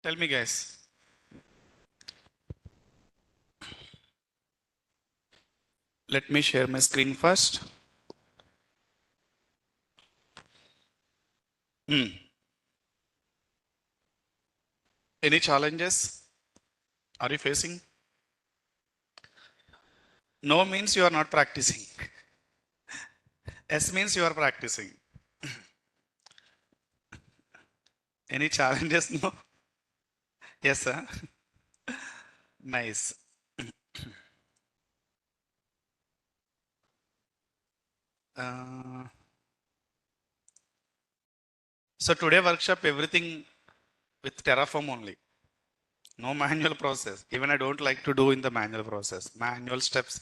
Tell me, guys. Let me share my screen first. Hmm. Any challenges are you facing? No means you are not practicing. S means you are practicing. Any challenges? No. Yes, sir. Nice. Uh, so today workshop everything with Terraform only. No manual process. Even I don't like to do in the manual process. Manual steps.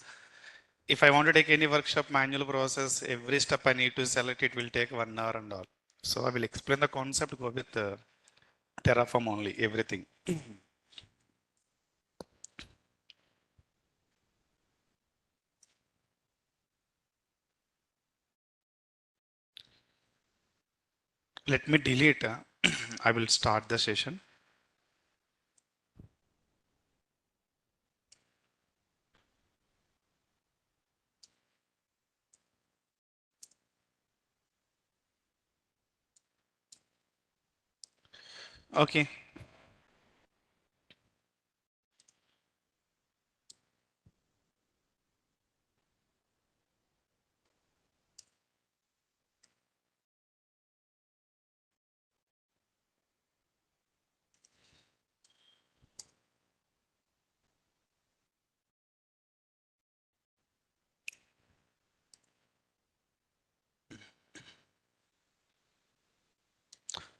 If I want to take any workshop manual process, every step I need to select it will take 1 hour and all. So I will explain the concept. Go with Terraform only. Everything. Let me delete. I will start the session. Okay.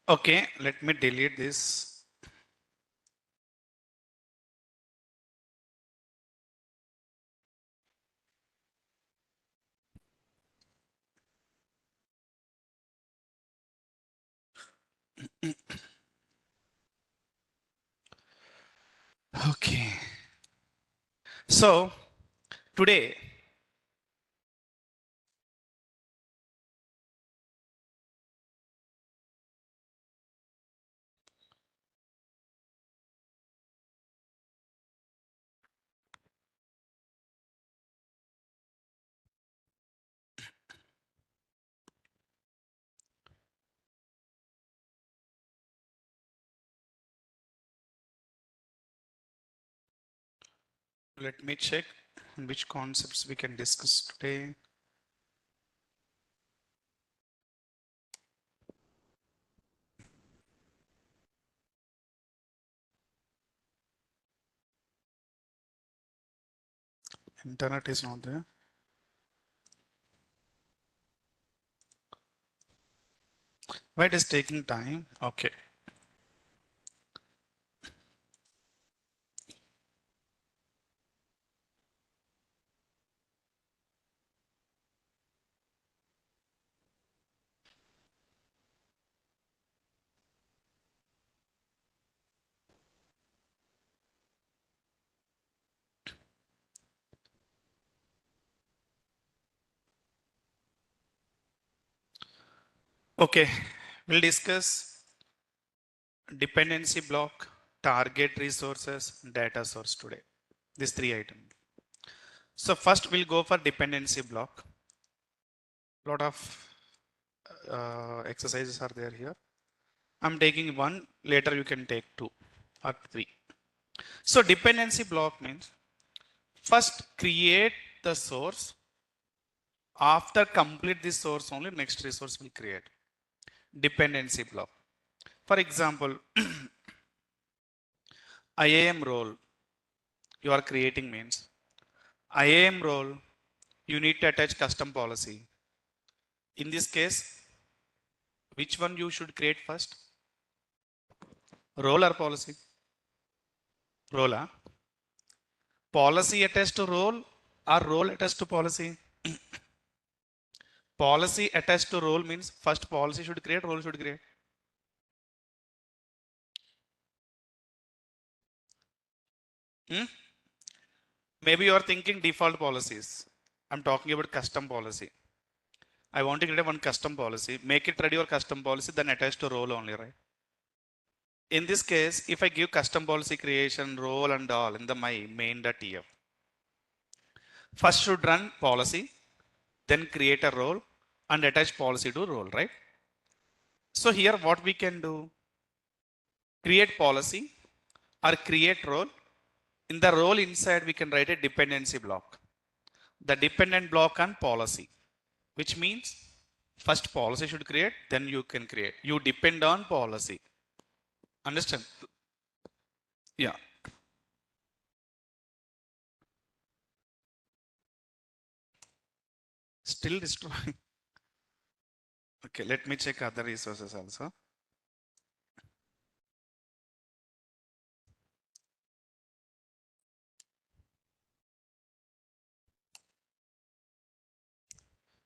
Okay. Let me delete this. Okay. So today, let me check which concepts we can discuss today. Internet is not there. Why it is taking time? Okay. Okay. We'll discuss dependency block, target resources, data source today. These three items. So first we'll go for dependency block. Lot of exercises are there here. I'm taking one, later you can take two or three. So dependency block means first create the source. After complete this source only next resource will create. Dependency block. For example, IAM role you are creating means IAM role you need to attach custom policy. In this case, which one you should create first? Role or policy? Role. Huh? Policy attached to role or role attached to policy? Policy attached to role means first policy should create, role should create. Hmm? Maybe you are thinking default policies. I'm talking about custom policy. I want to create one custom policy. Make it ready your custom policy, then attach to role only, right? In this case, if I give custom policy creation, role and all in the my main.tf, first should run policy, then create a role and attach policy to role, right? So here what we can do, create policy or create role. In the role inside, we can write a dependency block. The dependent block on policy, which means first policy should create, then you can create. You depend on policy. Understand? Yeah. Still destroying. Okay, let me check other resources also.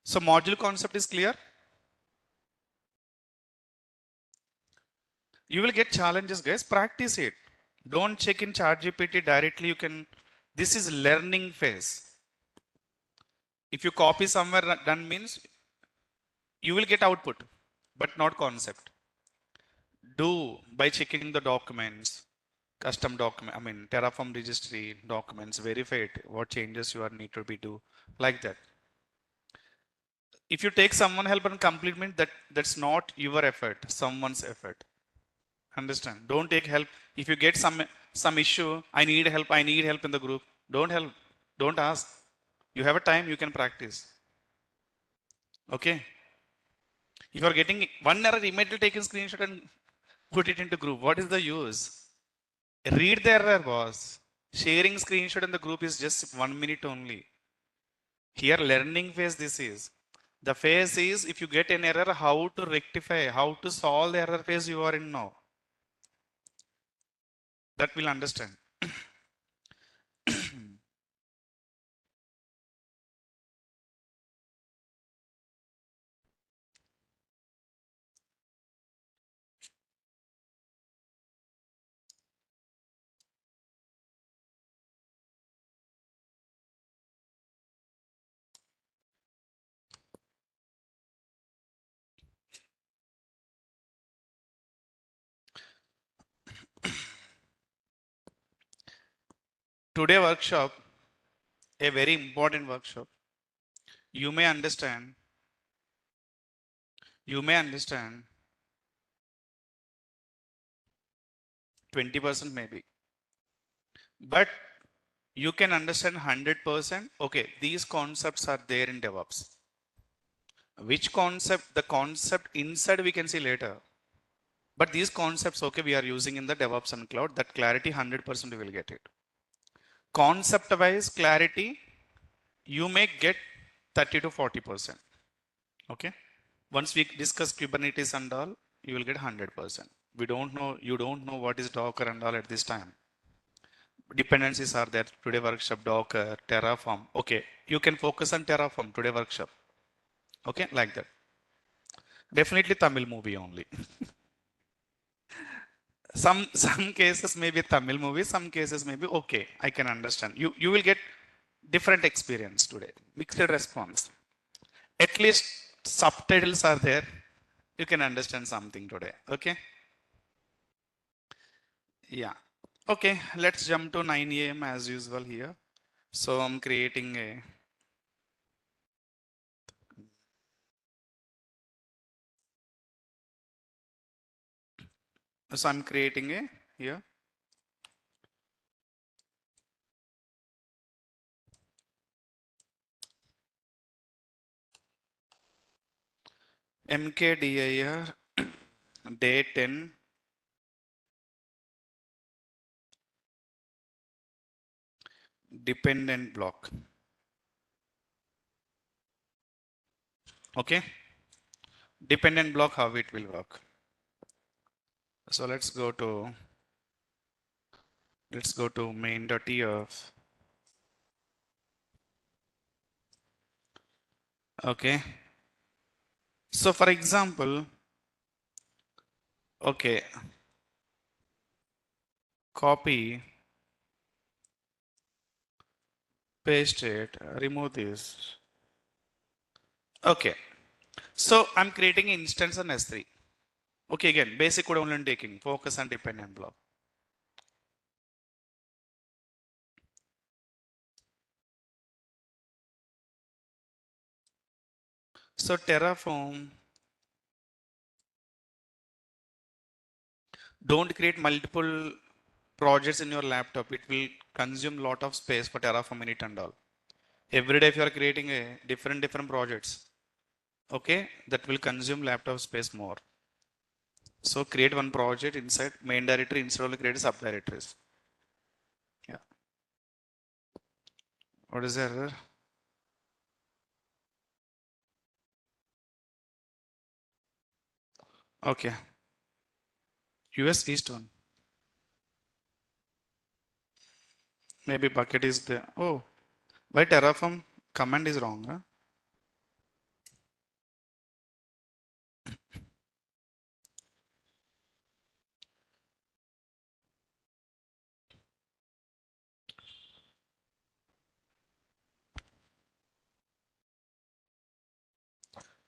So module concept is clear. You will get challenges, guys. Practice it. Don't check in ChatGPT directly. You can. This is learning phase. If you copy somewhere done means you will get output, but not concept. Do by checking the documents, custom document. I mean Terraform registry documents. Verify it. What changes you are need to be do like that. If you take someone help and compliment that's not your effort, someone's effort. Understand? Don't take help. If you get some issue, I need help in the group. Don't help. Don't ask. You have a time, you can practice. Okay. If you are getting one error, immediately take a screenshot and put it into group. What is the use? Read the error, boss. Sharing screenshot in the group is just 1 minute only. Here, learning phase this is. The phase is if you get an error, how to rectify, how to solve the error phase you are in now. That will understand. Today workshop, a very important workshop. You may understand 20% maybe, but you can understand 100%. Okay, these concepts are there in DevOps. Which concept? The concept inside we can see later. But these concepts, okay, we are using in the DevOps and cloud. That clarity 100% we will get it. Concept wise clarity, you may get 30 to 40%. Okay. Once we discuss Kubernetes and all, you will get 100%. We don't know, you don't know what is Docker and all at this time. Dependencies are there. Today workshop, Docker, Terraform. Okay. You can focus on Terraform today workshop. Okay. Like that. Definitely Tamil movie only. some cases may be Tamil movie, some cases may be okay. I can understand. You will get different experience today. Mixed response. At least subtitles are there. You can understand something today. Okay. Yeah. Okay. Let's jump to 9 a.m. as usual here. So I'm creating a. So I'm creating a here. MKDIR day 10 dependent block. Okay. Dependent block, how it will work. So let's go to main.tf. Okay. So for example, okay, copy, paste it, remove this. Okay. So I'm creating an instance on S3. Okay, again, basic code only taking, focus and dependent block. So Terraform, don't create multiple projects in your laptop. It will consume lot of space for Terraform init and all. Every day if you are creating a different projects, okay, that will consume laptop space more. So create one project inside main directory instead of create subdirectories. Yeah. What is the error? Okay. US East one. Maybe bucket is there. Oh, why Terraform command is wrong? Huh?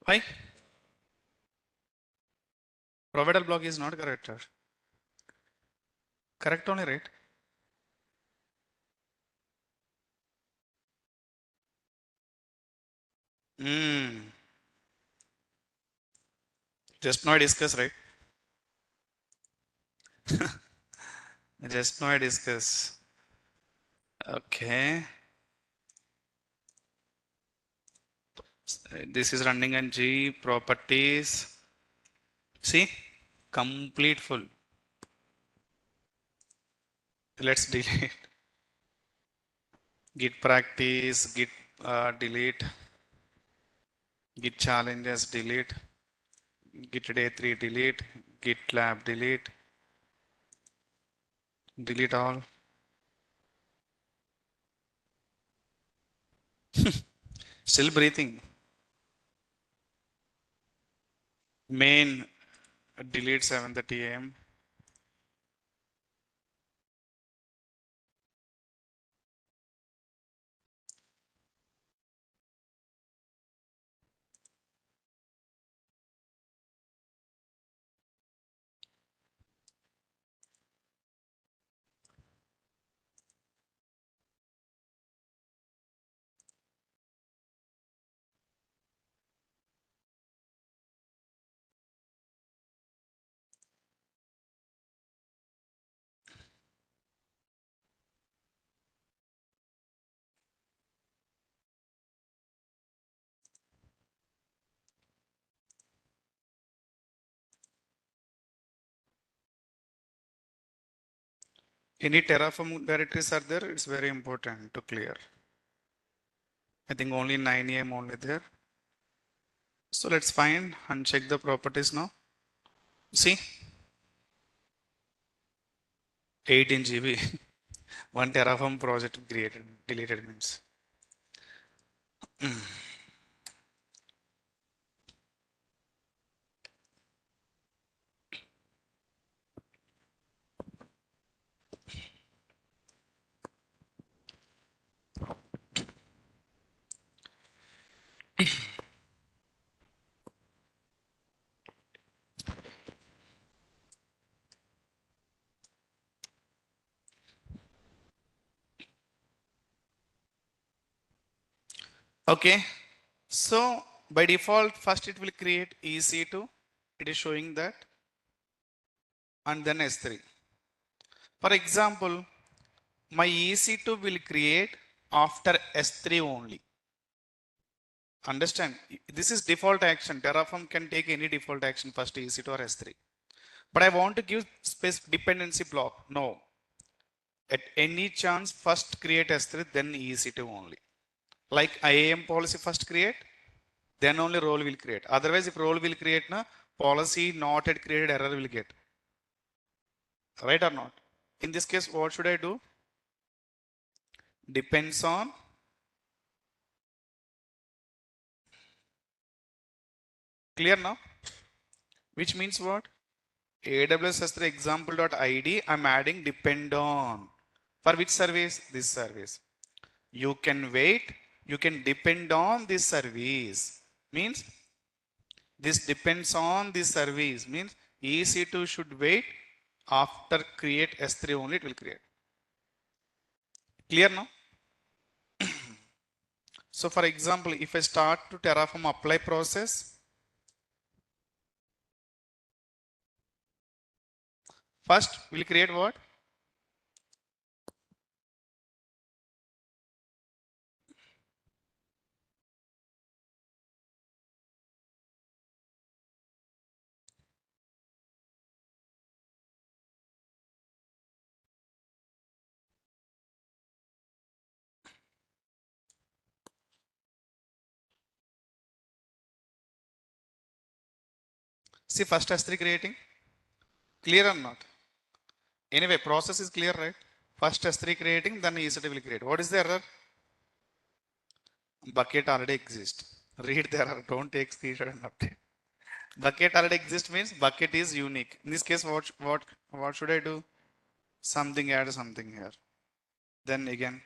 Why? Provider block is not correct. Sir. Correct only, right? Hmm. Just now I discuss, right? Just now I discuss. Okay. This is running on G properties. See, complete full. Let's delete. Git practice, git delete, git challenges delete, git day 3 delete, git lab delete, delete all. Still breathing. Main delete 7:30 a.m. Any Terraform directories are there? It's very important to clear. I think only 9 a.m. only there. So let's find and check the properties now. See, 18 GB. One Terraform project created, deleted means. Okay, so by default, first it will create EC2. It is showing that, and then S3. For example, my EC2 will create after S3 only. Understand? This is default action. Terraform can take any default action first EC2 or S3. But I want to give space dependency block. No. At any chance, first create S3, then EC2 only. Like IAM policy first create, then only role will create. Otherwise, if role will create, na policy not yet created error will get. Right or not? In this case, what should I do? Depends on clear now, which means what? AWS S3 example.id, I'm adding depend on. For which service? This service. You can wait, you can depend on this service. Means this depends on this service. Means EC2 should wait after create S3 only it will create. Clear now? So for example, if I start to Terraform apply process, first we'll create what? See first S3 creating, clear or not? Anyway, process is clear, right? First S3 creating, then EC2 will create. What is the error? Bucket already exists. Read the error, don't take screenshot and update. Bucket already exists means bucket is unique. In this case, what should I do? Something, add something here. Then again,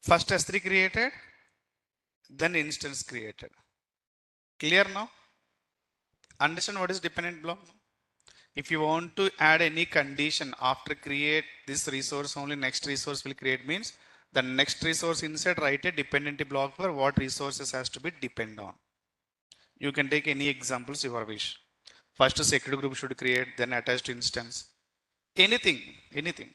first S3 created, then instance created. Clear now? Understand what is dependent block? If you want to add any condition after create this resource, only next resource will create means the next resource inside write a dependency block for what resources has to be depend on. You can take any examples you wish. First security group should create, then attached instance. Anything, anything.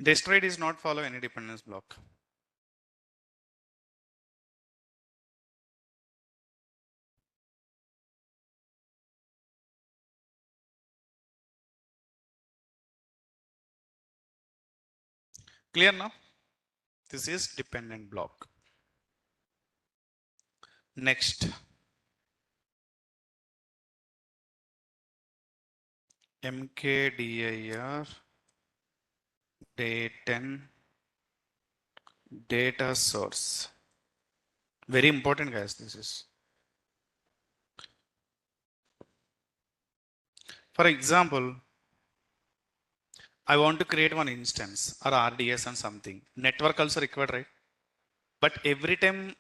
Destroyed is not follow any dependence block. Clear now? This is dependent block. Next, mkdir day10 data source. Very important, guys. This is. For example, I want to create one instance or RDS and something. Network also required, right? But every time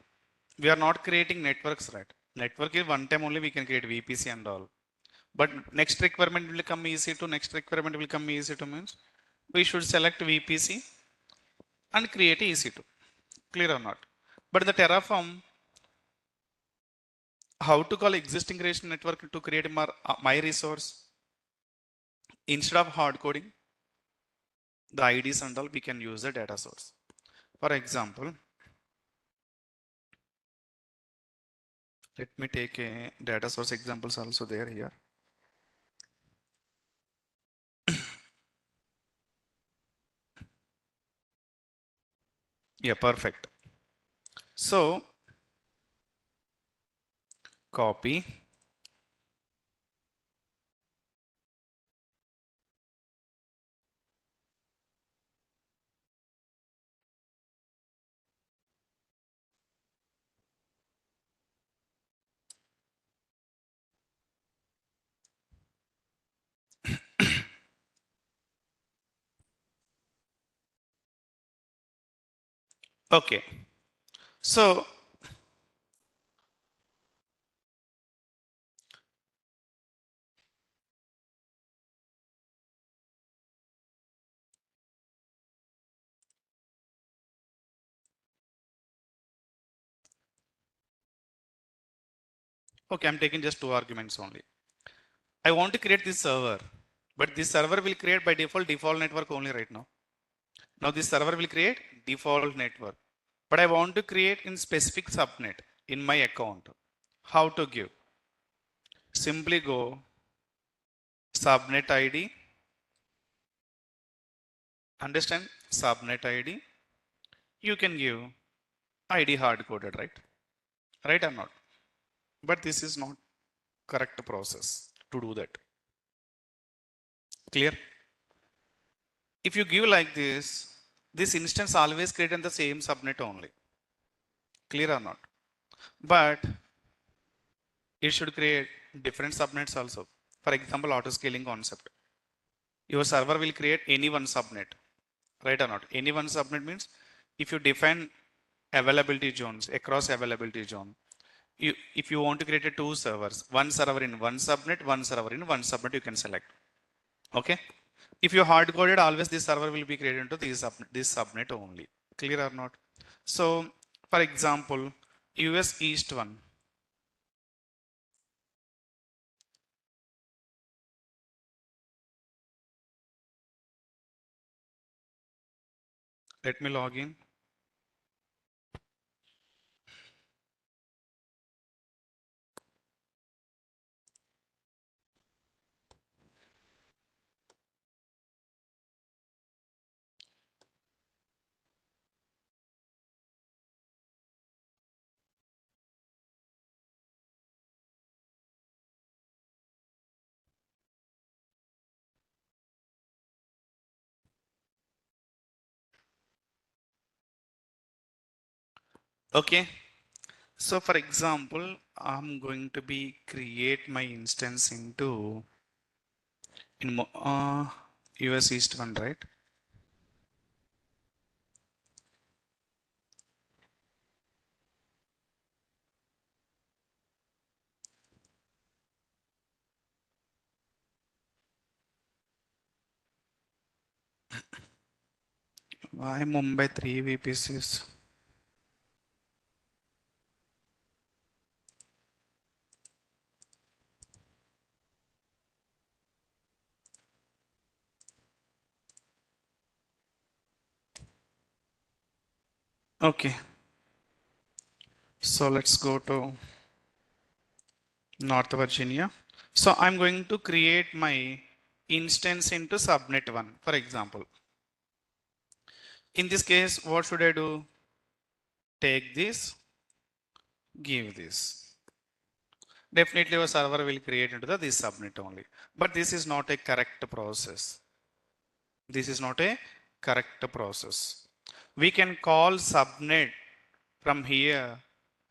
we are not creating networks, right? Network is one time only we can create VPC and all. But next requirement will come EC2, next requirement will come EC2 means we should select VPC and create EC2. Clear or not? But in the Terraform, how to call existing relation network to create my resource? Instead of hard coding, the IDs and all, we can use the data source. For example, let me take a data source examples also there here. Yeah, perfect. So copy. Okay. So Okay, I'm taking just two arguments only. I want to create this server, but this server will create by default network only right now. Now this server will create default network, but I want to create in specific subnet in my account. How to give? Simply go subnet ID. Understand? Subnet ID. You can give ID hard coded, right? Right or not? But this is not correct process to do that. Clear? If you give like this instance always create in the same subnet only. Clear or not? But it should create different subnets also. For example, auto scaling concept. Your server will create any one subnet, right or not? Any one subnet means if you define availability zones across availability zone, if you want to create a two servers, one server in one subnet, one server in one subnet, you can select. Okay. If you hard coded, always this server will be created into this subnet only. Clear or not? So, for example, US East one. Let me log in. Okay. So for example, I'm going to be create my instance into in US East one, right? Why Mumbai 3 VPCs? Okay. So let's go to North Virginia. So I'm going to create my instance into subnet one, for example. In this case, what should I do? Take this, give this. Definitely our server will create into this subnet only. But this is not a correct process. This is not a correct process. We can call subnet from here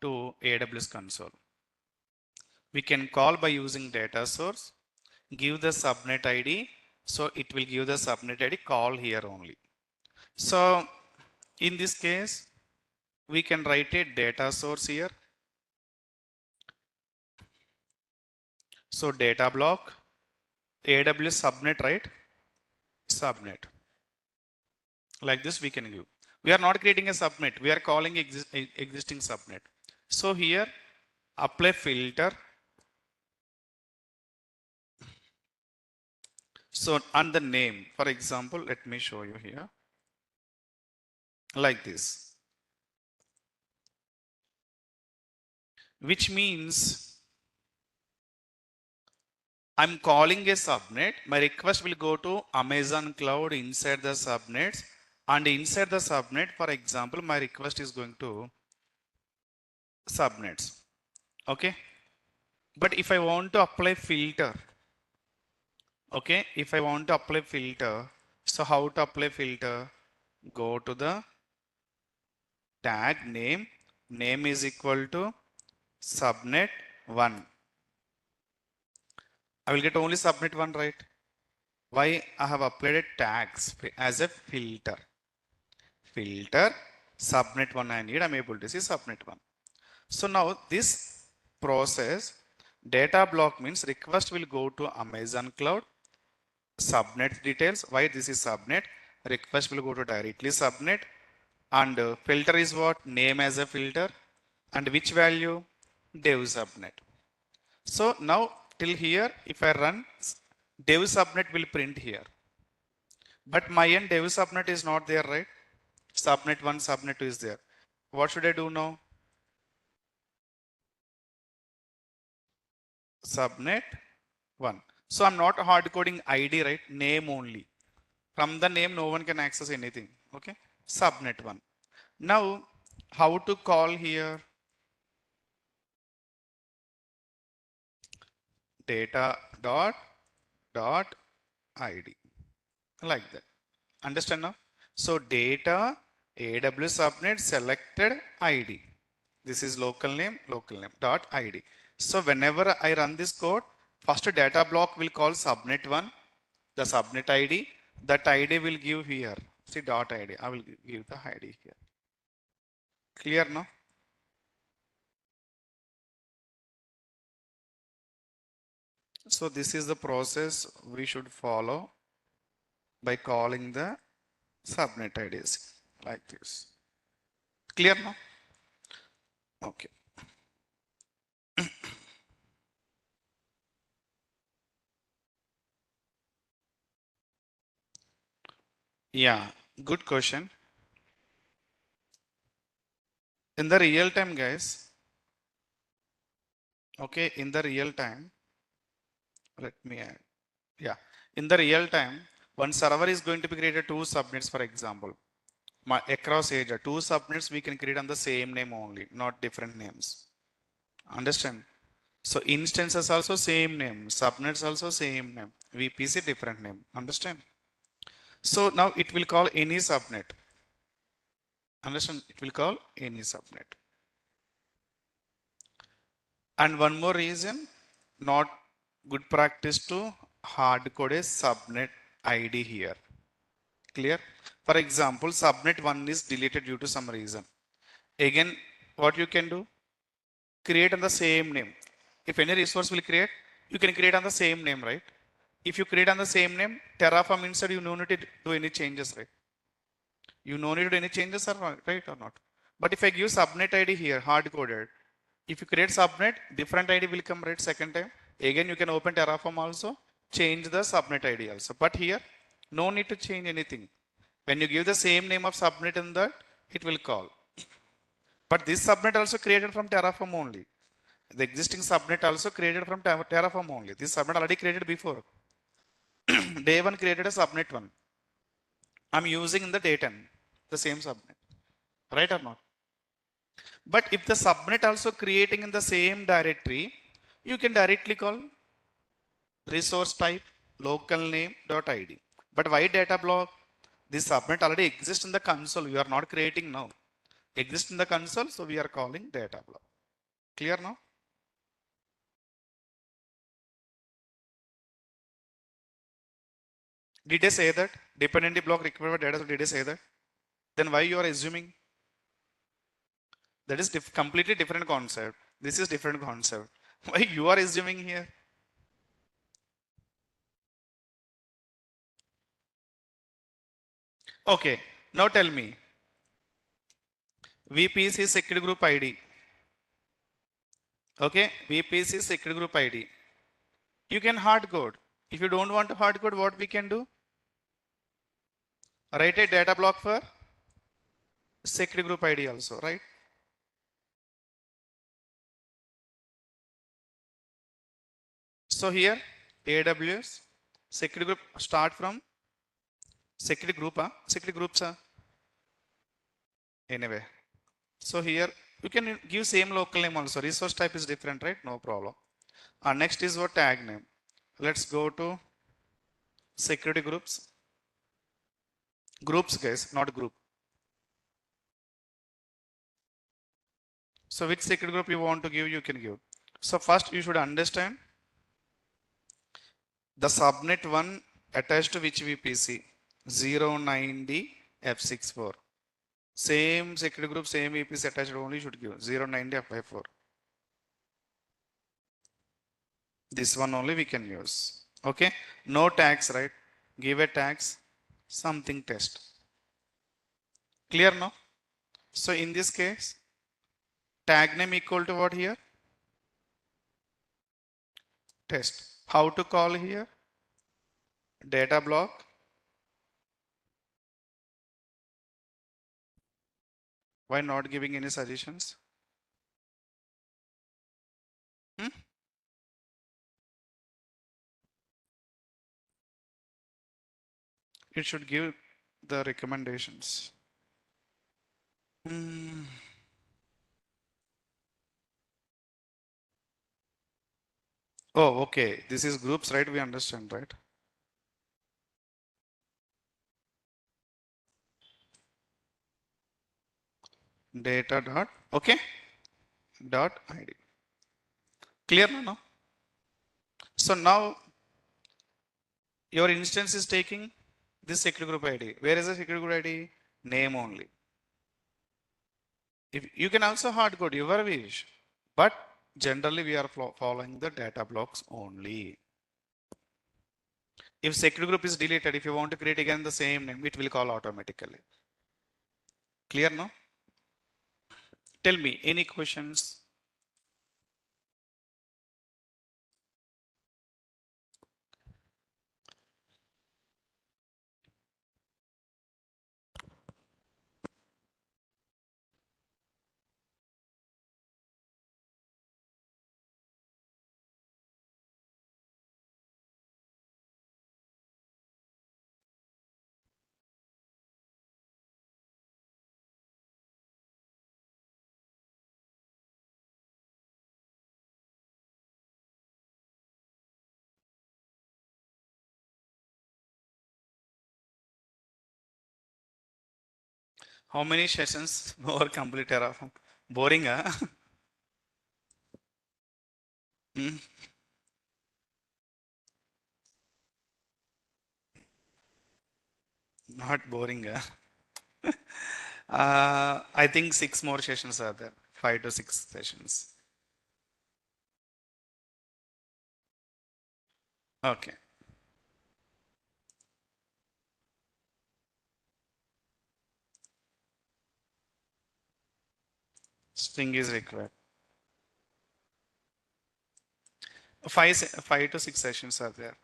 to AWS console. We can call by using data source, give the subnet ID. So it will give the subnet ID call here only. So in this case, we can write a data source here. So data block, AWS subnet, right? Subnet. Like this we can give. We are not creating a subnet. We are calling existing subnet. So here apply filter. So on the name, for example, let me show you here. Like this. Which means I'm calling a subnet. My request will go to Amazon Cloud inside the subnets. And inside the subnet, for example, my request is going to subnets. Okay. But if I want to apply filter, okay, if I want to apply filter, so how to apply filter? Go to the tag name. Name is equal to subnet 1. I will get only subnet 1, right? Why? I have applied tags as a filter. Filter subnet 1 I need. I'm able to see subnet 1. So now this process, data block means request will go to Amazon Cloud. Subnet details. Why this is subnet? Request will go to directly subnet. And filter is what? Name as a filter. And which value? Dev subnet. So now till here, if I run, dev subnet will print here. But my end dev subnet is not there, right? Subnet 1, subnet 2 is there. What should I do now? Subnet 1. So I'm not hard coding ID, right? Name only. From the name, no one can access anything. Okay. Subnet 1. Now, how to call here? Data dot ID. Like that. Understand now? So data AWS subnet selected ID. This is local name dot ID. So whenever I run this code, first data block will call subnet 1, the subnet ID. That ID will give here. See dot ID. I will give the ID here. Clear now? So this is the process we should follow by calling the subnet IDs like this. Clear now? Okay. Yeah, good question. In the real time, guys, okay, in the real time, let me add. Yeah, in the real time, one server is going to be created two subnets, for example. Across Asia, two subnets we can create on the same name only, not different names. Understand? So instances also same name, subnets also same name, VPC different name. Understand? So now it will call any subnet. Understand? It will call any subnet. And one more reason, not good practice to hard code a subnet ID here. Clear? For example, subnet 1 is deleted due to some reason. Again, what you can do? Create on the same name. If any resource will create, you can create on the same name, right? If you create on the same name, Terraform inside, you no need to do any changes, right? You no need to do any changes, or not, right or not? But if I give subnet ID here, hard coded, if you create subnet, different ID will come right second time. Again, you can open Terraform also, change the subnet ID also. But here, no need to change anything. When you give the same name of subnet in that, it will call. But this subnet also created from Terraform only. The existing subnet also created from Terraform only. This subnet already created before. Day 1 created a subnet 1. I'm using in the day 10, the same subnet. Right or not? But if the subnet also creating in the same directory, you can directly call resource type local name dot id. But why data block? This subnet already exists in the console. We are not creating now. Exists in the console, so we are calling data block. Clear now? Did I say that? Dependency block required for data, so did I say that? Then why you are assuming? That is completely different concept. This is different concept. Why you are assuming here? Okay, now tell me. VPC secret group ID. Okay, VPC secret group ID. You can hard code. If you don't want to hard code, what we can do? Write a data block for secret group ID also, right? So here, AWS secret group start from secret group, secret groups, anyway. So here you can give same local name also. Resource type is different, right? No problem. Next is what tag name. Let's go to security groups. Groups, guys, not group. So which secret group you want to give, you can give. So first you should understand the subnet 1 attached to which VPC 090 F64. Same secret group, same VPC attached only should give 090 F54. This one only we can use. Okay. No tags, right? Give a tags, something test. Clear now? So in this case, tag name equal to what here? test. How to call here? Data block. Why not giving any suggestions? Hmm? It should give the recommendations. Hmm. Oh, okay. This is groups, right? We understand, right? Data dot, okay, dot ID. Clear now? No? So now your instance is taking this secret group ID. Where is the secret group ID? Name only. If you can also hard code your wish, but generally we are following the data blocks only. If secret group is deleted, if you want to create again the same name, it will call automatically. Clear now? Tell me any questions? How many sessions more complete Terraform? Boring, huh? Hmm, not boring, huh? I think 6 more sessions are there. 5 to 6 sessions. Okay. String is required. 5 to 6 sessions are there.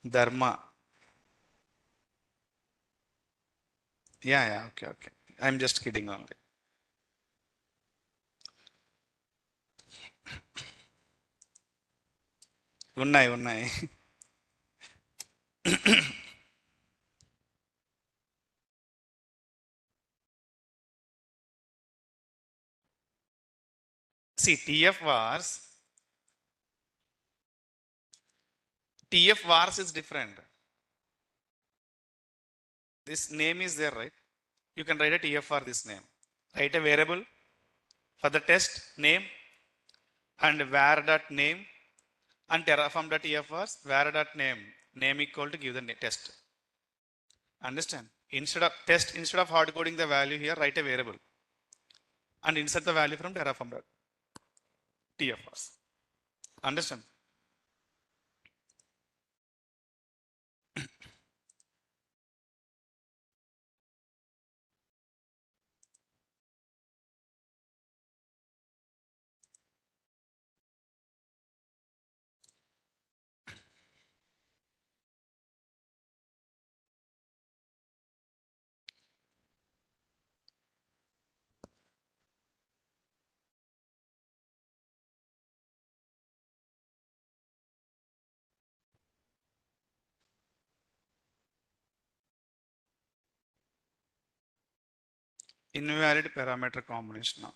Dharma. Yeah, yeah, okay, okay. I'm just kidding only. ఉన్నాయి ఉన్నాయి. See, TF vars is different. This name is there, right? You can write a TFR this name. Write a variable for the test name and var.name and terraform.tfrs var.name equal to give the test. Understand? Instead of hard coding the value here, write a variable and insert the value from terraform.tfrs. Understand? Invalid parameter combination now.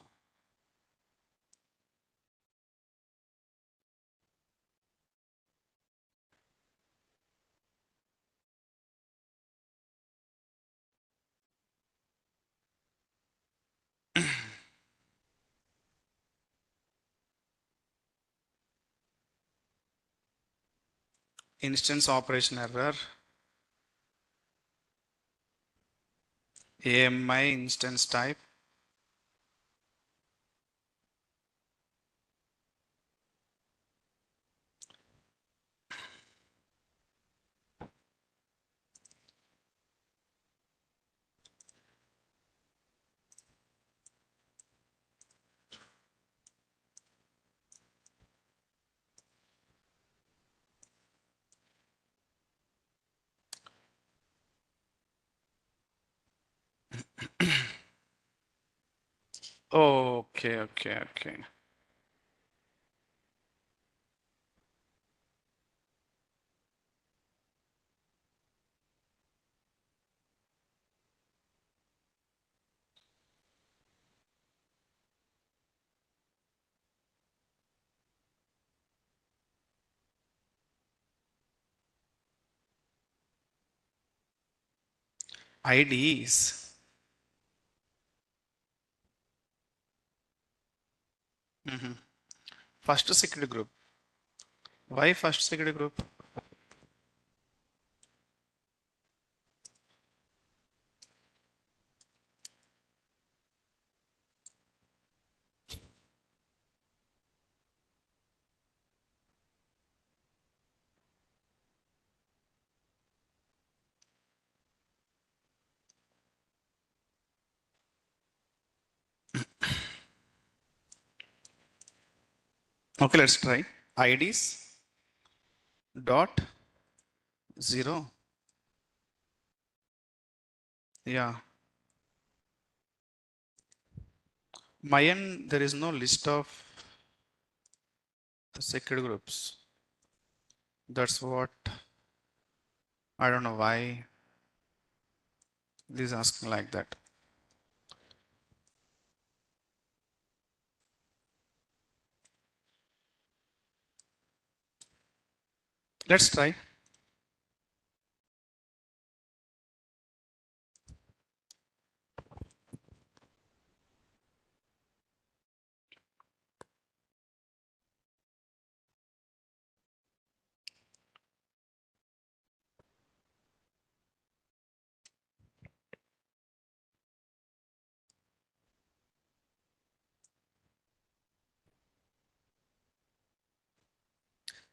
Instance operation error. AMI instance type. Okay, okay, okay. IDs. First secret group. Why first secret group? Okay, let's try. IDs dot zero. Yeah. My end, there is no list of secret groups. That's what I don't know why this is asking like that. Let's try.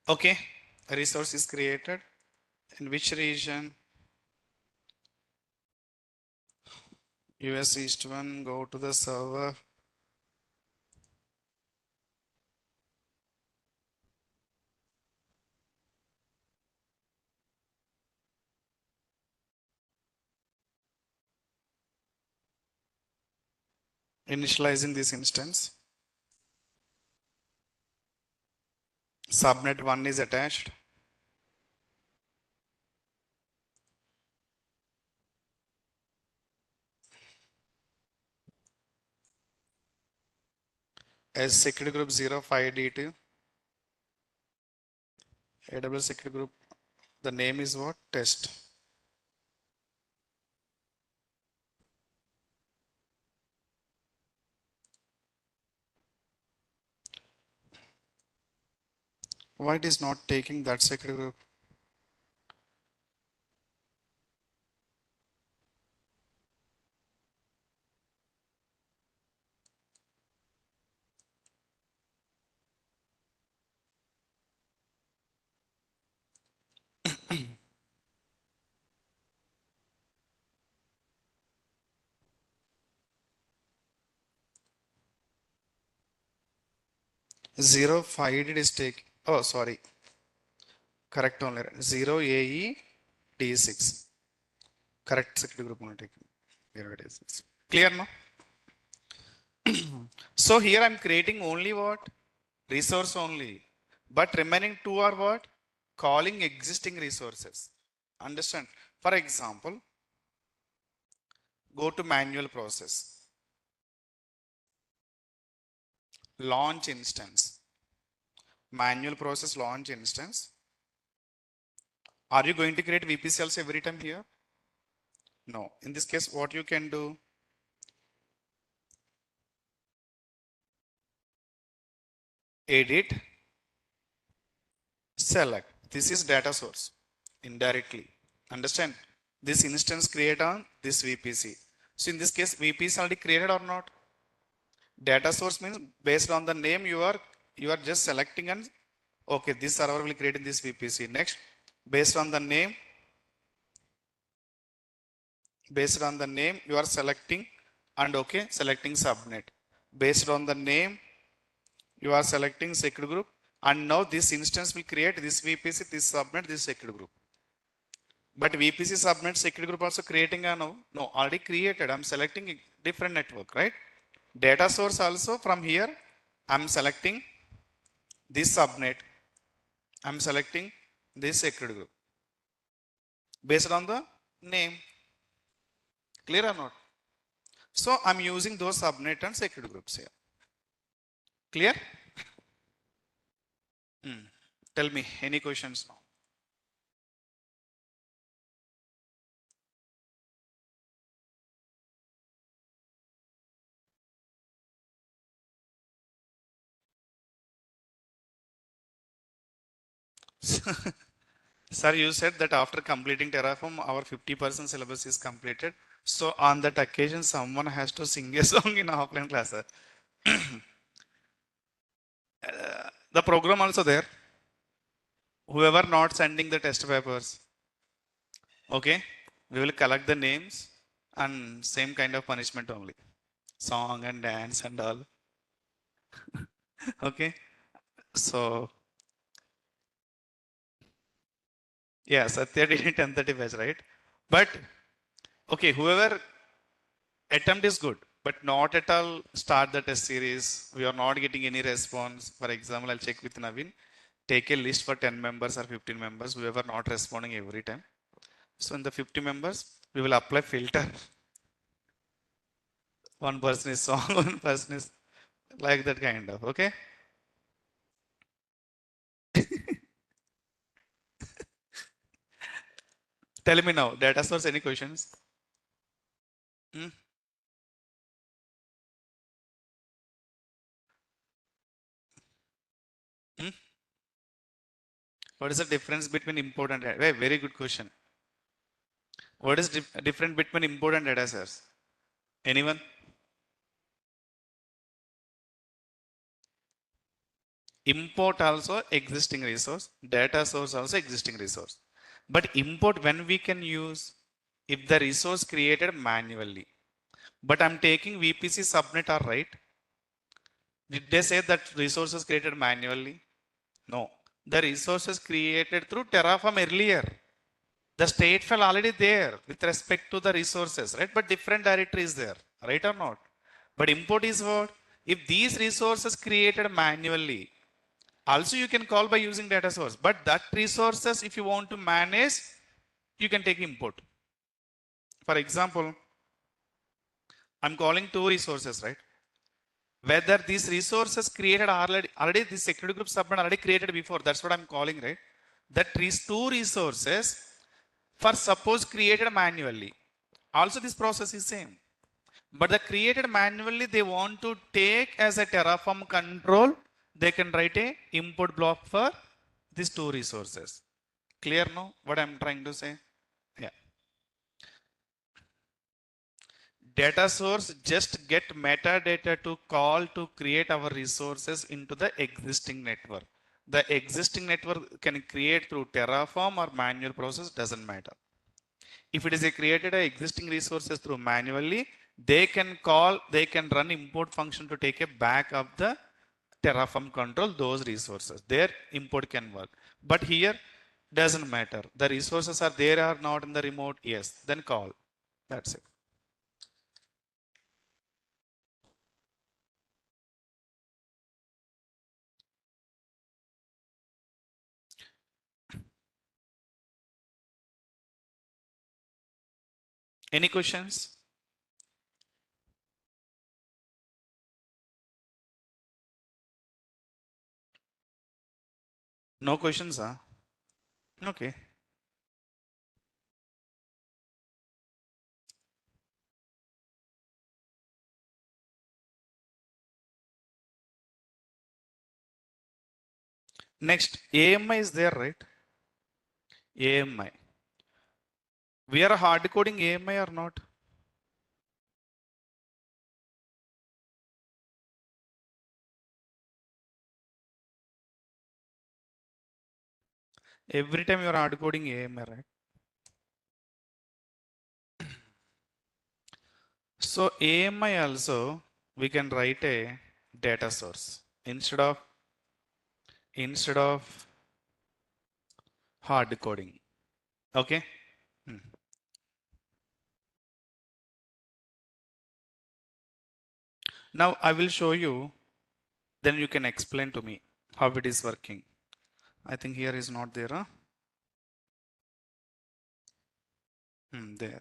Okay, a resource is created. In which region? US East 1, go to the server. Initializing this instance. Subnet 1 is attached. As secret group 05D2. AWS secret group. The name is what? Test. Why it is not taking that secret group? Zero five it is take. Oh, sorry. Correct only. Zero AE D6. Correct secret group only taken. Here it is. Clear no? So here I'm creating only what? Resource only. But remaining two are what? Calling existing resources. Understand? For example, go to manual process. Launch instance. Manual process launch instance. Are you going to create VPCLs every time here? No. In this case, what you can do? Edit, select. This is data source indirectly. Understand? This instance create on this VPC. So in this case, VPC already created or not? Data source means based on the name you are just selecting and okay, this server will create in this VPC. Next, based on the name, you are selecting and okay, selecting subnet. Based on the name, you are selecting secret group, and now this instance will create this VPC, this subnet, this secret group. But VPC subnet secret group also creating a no, already created. I'm selecting a different network, right? Data source also from here, I'm selecting this subnet. I'm selecting this secret group based on the name. Clear or not? So I'm using those subnet and secret groups here. Clear? Tell me any questions now. Sir, you said that after completing Terraform, our 50% syllabus is completed. So on that occasion, someone has to sing a song in offline class, sir. The program also there. Whoever not sending the test papers, okay, we will collect the names and same kind of punishment only. Song and dance and all. Okay. So yeah, Satya did it 10:30 batch, right? But okay, whoever attempt is good, but not at all start the test series. We are not getting any response. For example, I'll check with Naveen. Take a list for 10 members or 15 members, whoever not responding every time. So in the 50 members, we will apply filter. One person is song, one person is like that kind of, okay? Tell me now, data source, any questions? Hmm? Hmm? What is the difference between import and data? Very good question. What is different between import and data source? Anyone? Import also existing resource, data source also existing resource. But import when we can use if the resource created manually. But I'm taking VPC subnet or right? Did they say that resources created manually? No. The resources created through Terraform earlier. The stateful already there with respect to the resources, right? But different directory is there, right or not? But import is what? If these resources created manually, also you can call by using data source, but that resources, if you want to manage, you can take import. For example, I'm calling two resources, right? Whether these resources created already this security group subnet already created before, that's what I'm calling, right? That is two resources for suppose created manually. Also this process is same. But the created manually, they want to take as a Terraform control, they can write a import block for these two resources. Clear now what I'm trying to say? Yeah. Data source just get metadata to call to create our resources into the existing network. The existing network can create through Terraform or manual process, doesn't matter. If it is a created a existing resources through manually, they can call, they can run import function to take a back of the Terraform control those resources. Their import can work. But here doesn't matter. The resources are there or not in the remote. Yes, then call. That's it. Any questions? No questions, huh? Okay. Next, AMI is there, right? AMI. We are hard coding AMI or not? Every time you are hard coding AMI, right? So AMI also we can write a data source instead of hard coding. Okay. Hmm. Now I will show you, then you can explain to me how it is working. I think here is not there, huh? There.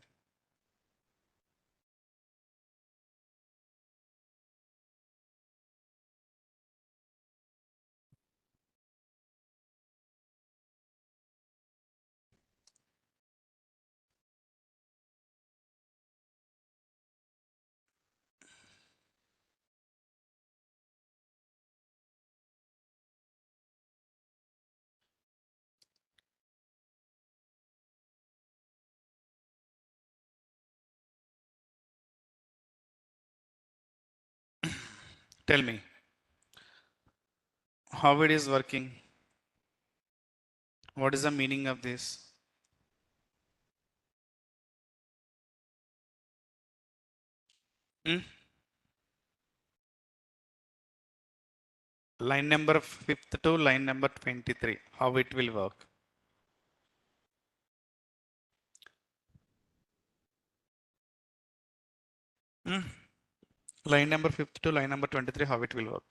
Tell me how it is working. What is the meaning of this? Hmm? Line number 5th to line number 23. How it will work? Hmm? Line number 5th to line number 23. How it will work?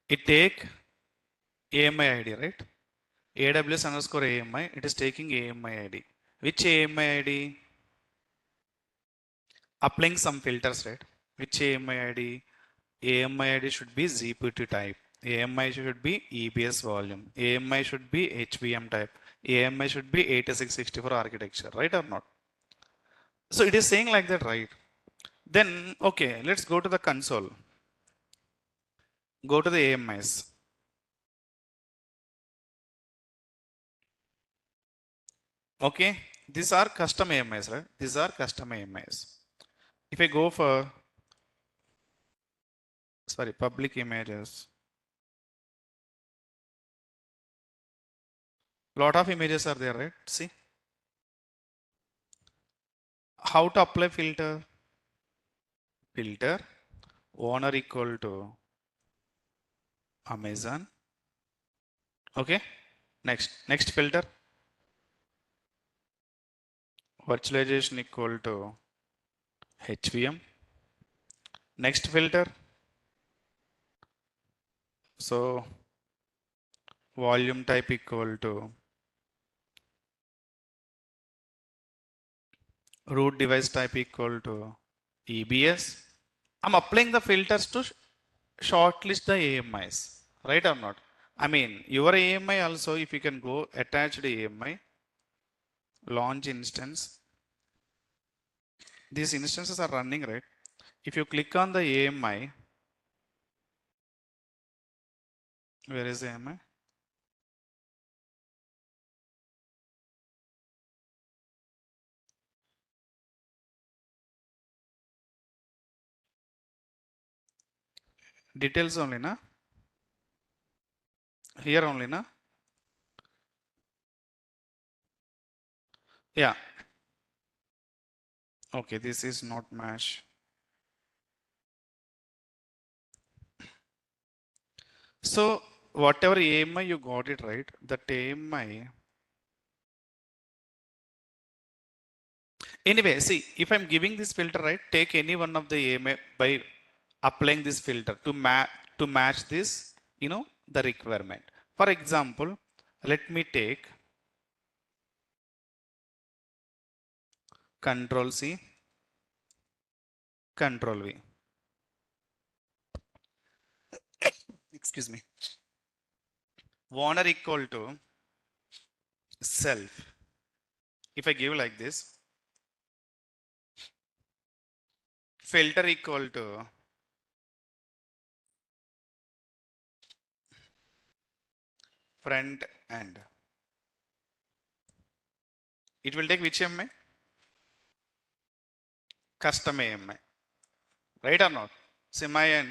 It take AMI ID, right? AWS underscore AMI. It is taking AMI ID. Which AMI ID? Applying some filters, right? Which AMI ID? AMI ID should be ZPT type. AMI should be EBS volume. AMI should be HVM type. AMI should be 8664 architecture, right or not? So it is saying like that, right? Then, okay, let's go to the console. Go to the AMIs. Okay, these are custom AMIs, right? These are custom AMIs. If I go for, sorry, public images, lot of images are there, right? See, how to apply filter? Filter, owner equal to Amazon. Okay, next filter, virtualization equal to HVM. Next filter, so volume type equal to root device type equal to EBS. I'm applying the filters to shortlist the AMIs, right or not? I mean, your AMI also, if you can go attached AMI, launch instance, these instances are running, right? If you click on the AMI, where is the AMI? Details only, na? Here only, na? Yeah. Okay, this is not match. So whatever AMI you got it, right? That AMI. Anyway, see, if I'm giving this filter, right, take any one of the AMI by applying this filter to match this, the requirement. For example, let me take Control C, Control V. Excuse me. Owner equal to self. If I give like this, filter equal to front end. It will take which AMI? Custom AMI. Right or not? Semi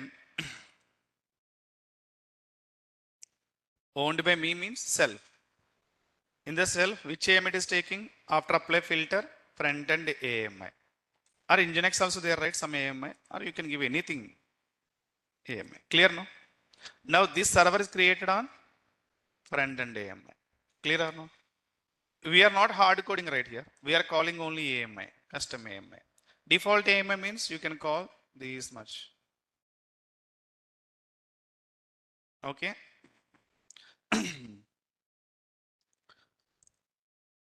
owned by me means self. In the self, which AMI it is taking? After apply filter, front end AMI. Or Nginx also there, right? Some AMI. Or you can give anything AMI. Clear, no? Now this server is created on front end AMI. Clear or no? We are not hard coding right here. We are calling only AMI, custom AMI. Default AMI means you can call this much. Okay.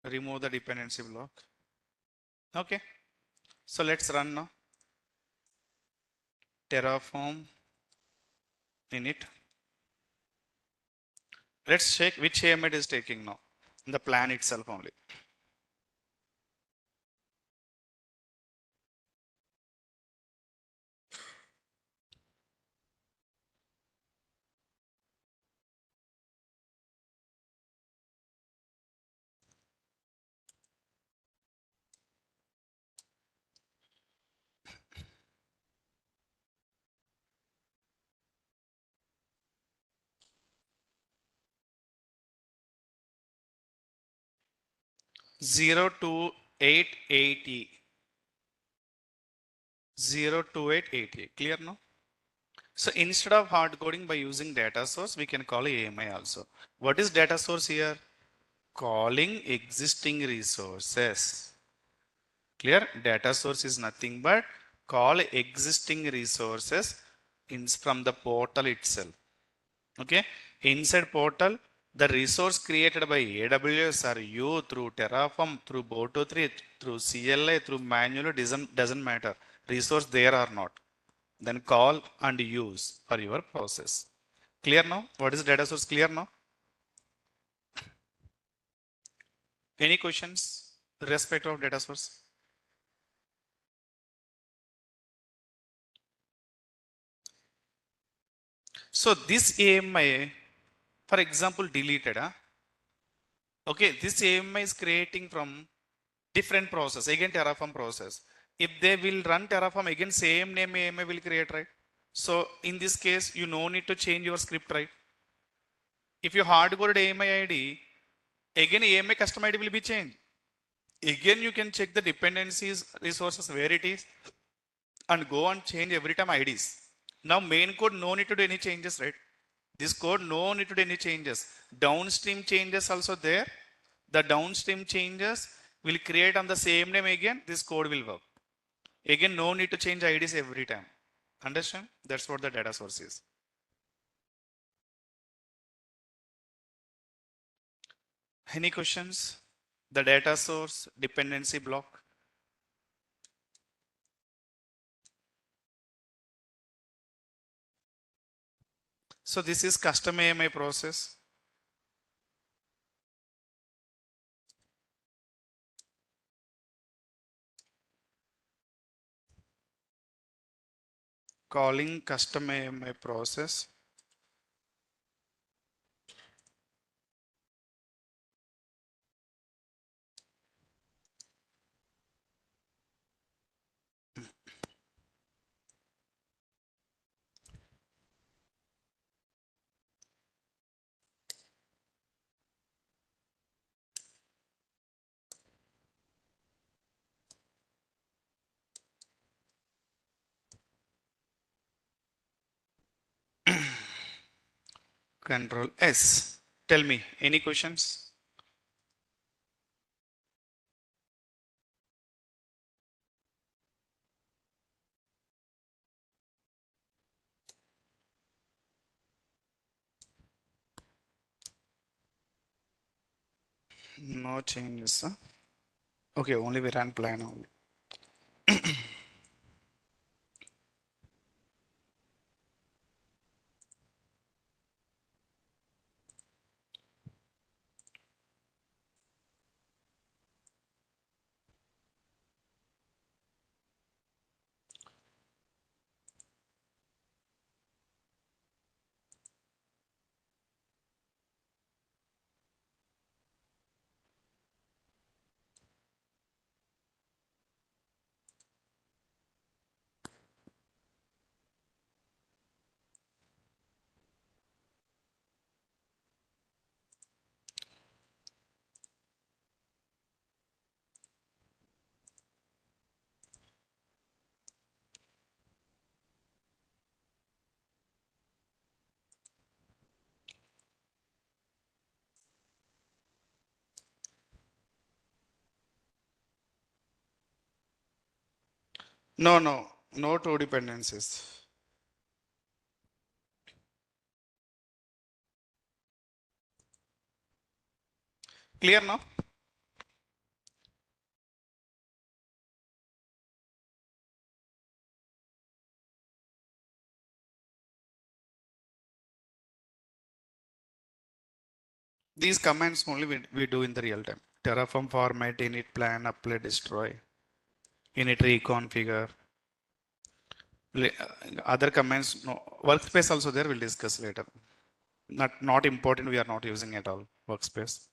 Remove the dependency block. Okay. So let's run now. Terraform init. Let's check which AMI it is taking now. In the plan itself only. Zero two eight eighty. 02880. Clear now? So instead of hard coding by using data source, we can call AMI also. What is data source here? Calling existing resources. Clear? Data source is nothing but call existing resources from the portal itself. Okay. Inside portal, the resource created by AWS or you through Terraform, through Boto3, through CLI, through manual, doesn't matter. Resource there or not. Then call and use for your process. Clear now? What is data source? Clear now? Any questions with respect of data source? So this AMI, for example, deleted. Okay, this AMI is creating from different process, again Terraform process. If they will run Terraform, again same name AMI will create, right? So in this case, you no need to change your script, right? If you hard-coded AMI ID, again AMI custom ID will be changed. Again, you can check the dependencies, resources, where it is, and go and change every time IDs. Now main code, no need to do any changes, right? This code, no need to do any changes. Downstream changes also there. The downstream changes will create on the same name again. This code will work. Again, no need to change IDs every time. Understand? That's what the data source is. Any questions? The data source, dependency block. So this is custom AMI process. Calling custom AMI process. Control S. Tell me, any questions? No changes. Huh? Okay, only we ran plan only. No two dependencies. Clear now? These commands only we do in the real time. Terraform format, init plan, apply, destroy, init reconfigure. Other commands, no. Workspace also there, we'll discuss later. Not important, we are not using at all, workspace.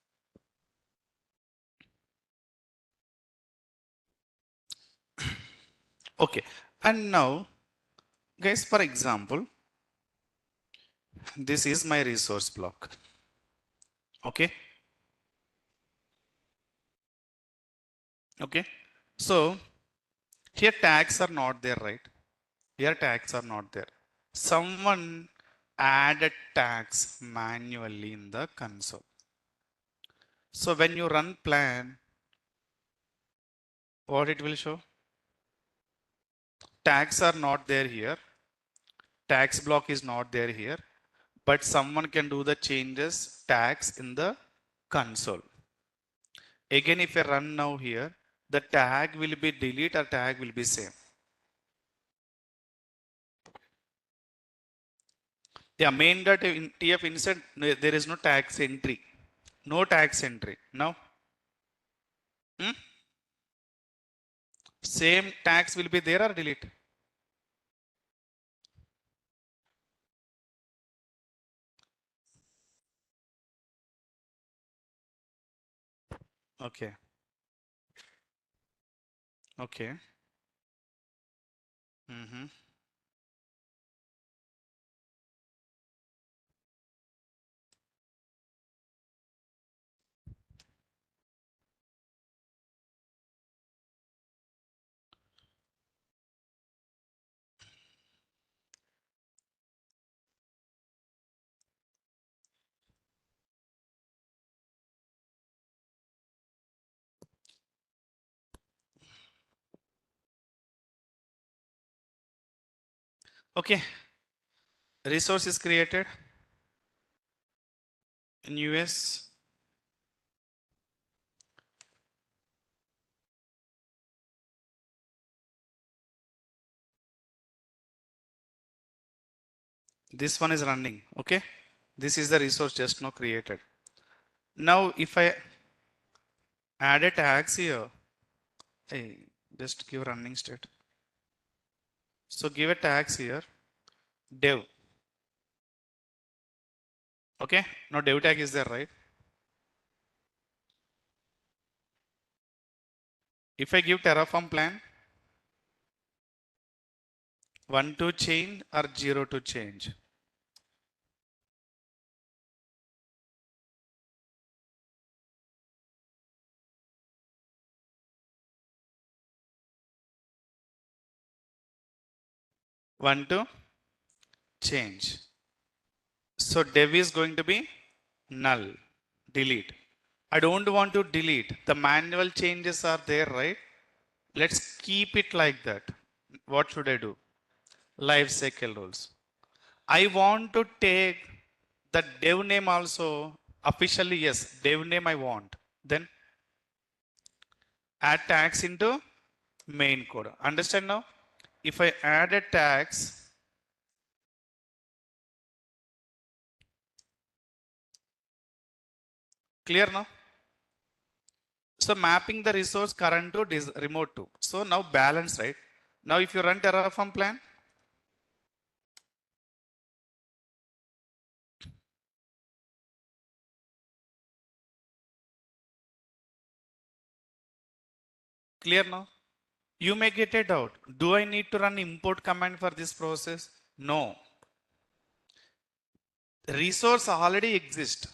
Okay, and now, guys, for example, this is my resource block. Okay. Okay. So here tags are not there, right? Here tags are not there. Someone added tags manually in the console. So when you run plan, what it will show? Tags are not there here. Tags block is not there here, but someone can do the changes tags in the console. Again, if I run now here, the tag will be delete or tag will be same. Yeah, main.tf inside, there is no tags entry. No tags entry. Now, same tags will be there or delete? Okay. Okay. Mm-hmm. Okay. Resource is created in US. This one is running. Okay. This is the resource just now created. Now, if I add a tags here, hey, just give running state. So give a tags here, dev. Okay. Now dev tag is there, right? If I give Terraform plan, 1 to change or 0 to change. One to change. So dev is going to be null, delete. I don't want to delete. The manual changes are there, right? Let's keep it like that. What should I do? Life cycle rules. I want to take the dev name also officially, yes, dev name I want. Then add tags into main code. Understand now? If I add a tags, clear now? So mapping the resource current to remote to. So now balance, right? Now if you run Terraform plan, clear now? You may get a doubt. Do I need to run import command for this process? No. Resource already exists.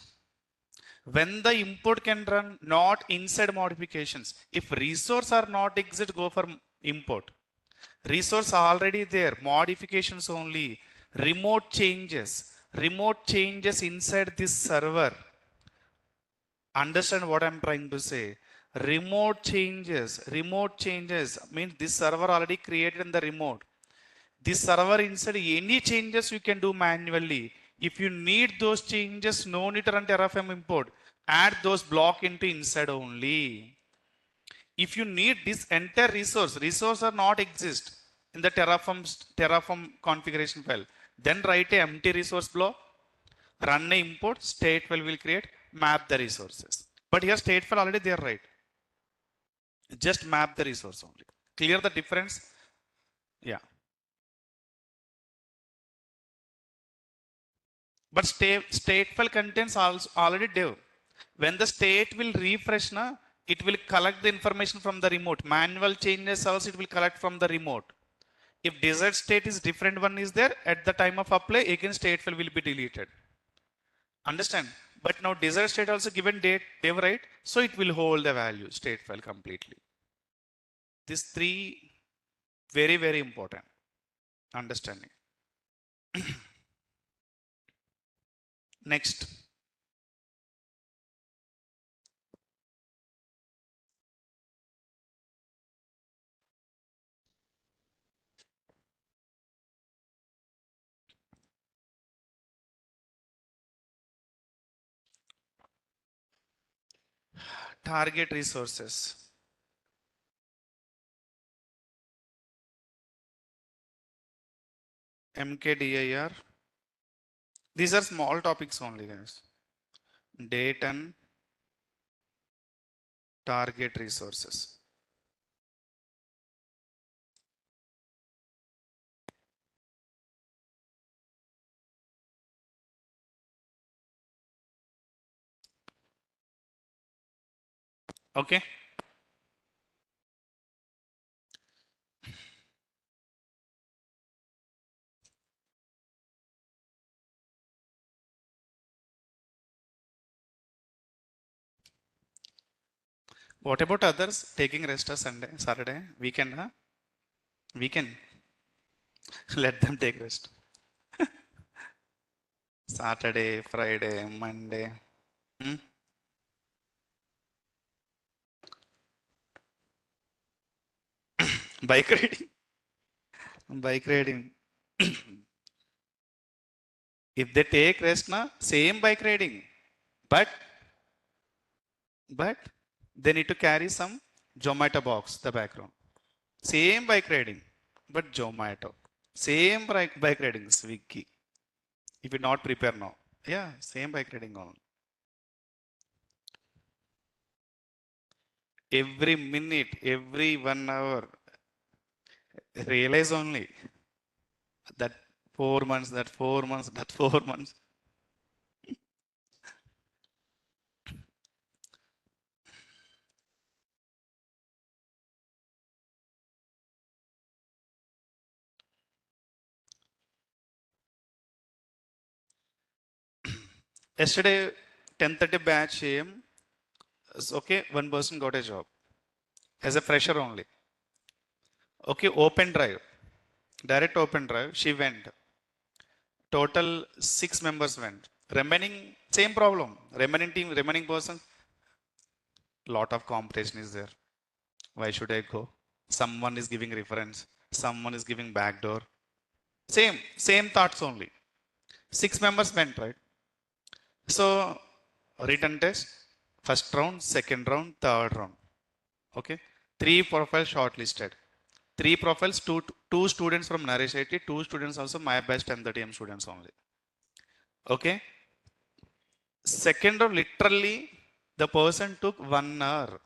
When the import can run not inside modifications. If resource are not exist, go for import. Resource already there, modifications only, remote changes inside this server. Understand what I'm trying to say? Remote changes means this server already created in the remote. This server inside any changes you can do manually. If you need those changes, no need to run Terraform import. Add those block into inside only. If you need this entire resource are not exist in the Terraform configuration file. Then write a empty resource block, run a import, stateful will create, map the resources. But here stateful already there, right? Just map the resource only. Clear the difference? Yeah. But stateful contains also already dev. When the state will refresh, it will collect the information from the remote. Manual changes also it will collect from the remote. If desired state is different one is there, at the time of apply, again stateful will be deleted. Understand? But now desired state also given date, dev, right? So it will hold the value, stateful completely. These three very, very important. Understanding. Next. Target resources. MKDIR. These are small topics only, guys. Date and target resources. Okay. What about others taking rest on Sunday, Saturday, weekend? Huh? Weekend. Let them take rest. Saturday, Friday, Monday. Hmm? Bike riding. Bike riding. If they take rest, same bike riding. But they need to carry some Zomato box, the background. Same bike riding, but Zomato. Same bike riding, Swiggy. If you not prepare now. Yeah, same bike riding on. Every minute, every 1 hour, realize only that 4 months, that 4 months, that 4 months. Yesterday, 10:30 batch AM. Okay, one person got a job as a fresher only. Okay, open drive, direct open drive. She went. Total 6 members went. Remaining same problem. Remaining team, remaining person. Lot of competition is there. Why should I go? Someone is giving reference. Someone is giving backdoor. Same thoughts only. 6 members went, right? So written test, first round, second round, third round. Okay. 3 profiles shortlisted. 3 profiles, two students from Naresh IT, 2 students also my best 10:30 students only. Okay. Second round, literally, the person took 1 hour.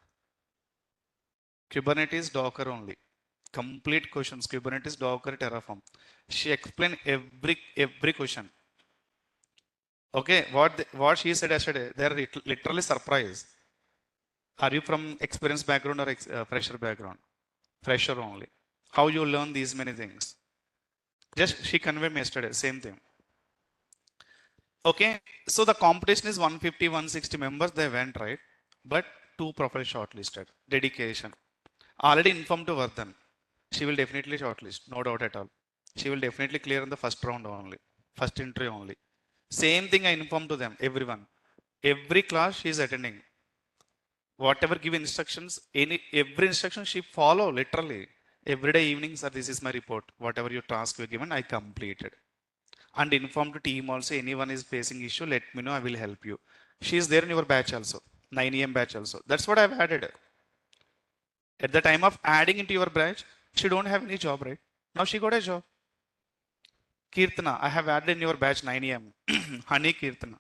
Kubernetes, Docker only. Complete questions, Kubernetes, Docker, Terraform. She explained every question. Okay, what she said yesterday, they're literally surprised. Are you from experienced background or fresher background? Fresher only. How you learn these many things? Just she conveyed me yesterday, same thing. Okay, so the competition is 150, 160 members, they went, right? But 2 profiles shortlisted. Dedication. Already informed to Vardhan. She will definitely shortlist, no doubt at all. She will definitely clear in the first round only, first interview only. Same thing I informed to them, everyone. Every class she is attending. Whatever give instructions, every instruction she follow literally. Every day evening, sir, this is my report. Whatever your task you given, I completed. And inform the team also, anyone is facing issue, let me know, I will help you. She is there in your batch also, 9 a.m. batch also. That's what I've added. At the time of adding into your batch, she don't have any job, right? Now she got a job. Kirtana, I have added in your batch 9 a.m. Honey Kirtana.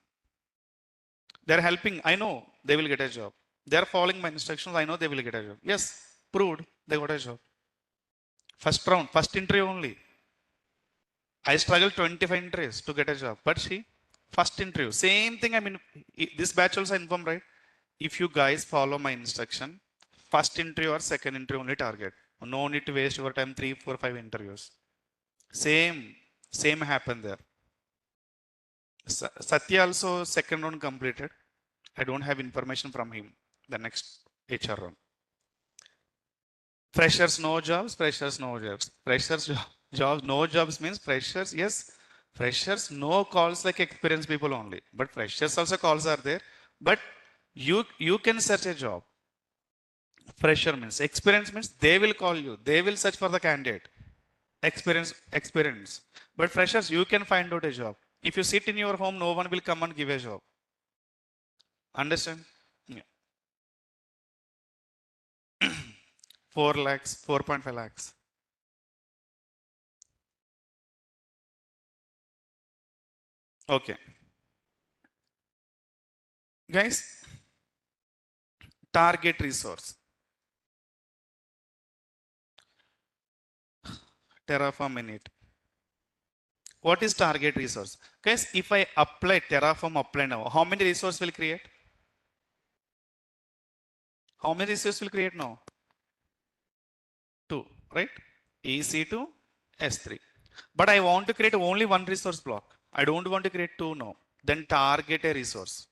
They're helping. I know they will get a job. They're following my instructions. I know they will get a job. Yes, proved they got a job. First round, first interview only. I struggled 25 interviews to get a job. But she, first interview. Same thing. I mean, this batch also informed, right? If you guys follow my instruction, first interview or second interview only target. No need to waste your time 3, 4, 5 interviews. Same happened there. Satya also second round completed. I don't have information from him. The next HR round. Freshers, no jobs. Freshers, no jobs. Freshers, jobs, no jobs means freshers. Yes, freshers, no calls like experienced people only. But freshers also calls are there. But you can search a job. Fresher means experience means they will call you. They will search for the candidate. Experience. But freshers, you can find out a job. If you sit in your home, no one will come and give a job. Understand? Yeah. 4 lakhs, 4.5 lakhs. Okay. Guys, target resource. Terraform init. What is target resource? Guys, if I apply Terraform apply now, how many resource will create? How many resource will create now? 2, right? EC2, S3. But I want to create only one resource block. I don't want to create 2 now. Then target a resource.